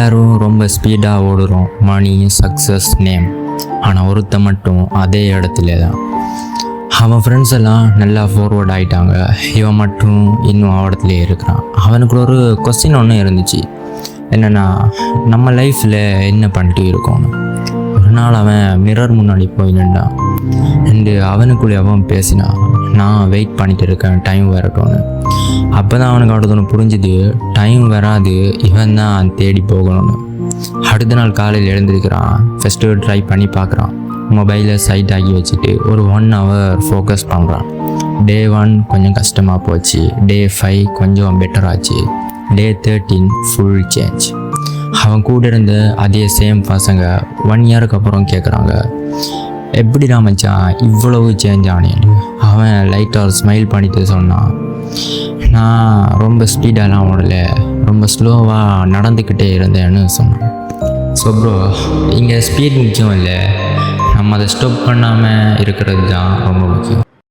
எல்லாரும் ரொம்ப ஸ்பீடாக ஓடுறோம், மணி, சக்ஸஸ், நேம். ஆனால் ஒருத்தன் மட்டும் அதே இடத்துல தான். அவன் ஃப்ரெண்ட்ஸ் எல்லாம் நல்லா ஃபார்வர்ட் ஆகிட்டாங்க, இவன் மட்டும் இன்னும் இடத்துலையே இருக்கிறான். அவனுக்கு ஒரு கொஸ்டின் ஒன்று இருந்துச்சு, என்னென்னா நம்ம லைஃப்பில் என்ன பண்ணிட்டு இருக்கோன்னு. ஒரு நாள் அவன் மிரர் முன்னாடி போய் நின்றான். அண்டு அவனுக்குள்ளே அவன் பேசினான், நான் வெயிட் பண்ணிட்டு இருக்கேன் டைம் வரட்டும்னு. அப்போ தான் அவனுக்கு அடுத்த புரிஞ்சுது, டைம் வராது, இவன் தான் தேடி போகணும்னு. அடுத்த நாள் காலையில் எழுந்திருக்கிறான். ஃபஸ்ட்டு ட்ரை பண்ணி பார்க்குறான். மொபைலை சைட் ஆகி வச்சுட்டு ஒரு 1 hour ஃபோக்கஸ் பண்ணுறான். டே 1 கொஞ்சம் கஷ்டமாக போச்சு, டே 5 கொஞ்சம் பெட்டர் ஆச்சு, டே 13 ஃபுல் சேஞ்ச். அவன் கூட இருந்த அதே சேம் பசங்க 1 yearக்கு அப்புறம் கேட்குறாங்க, எப்படிடா மச்சான் இவ்வளவு சேஞ்ச் ஆனேன்னு. அவன் லைட்டாக ஸ்மைல் பண்ணிட்டு சொன்னான், நான் ரொம்ப ஸ்பீடாலாம் ஓடலை, ரொம்ப ஸ்லோவாக நடந்துக்கிட்டே இருந்தேன்னு சொன்னான். ஸோ ப்ரோ, இங்கே ஸ்பீட் முக்கியம் இல்லை, நம்ம அதை ஸ்டாப் பண்ணாமல் இருக்கிறது தான் ரொம்ப முக்கியம்.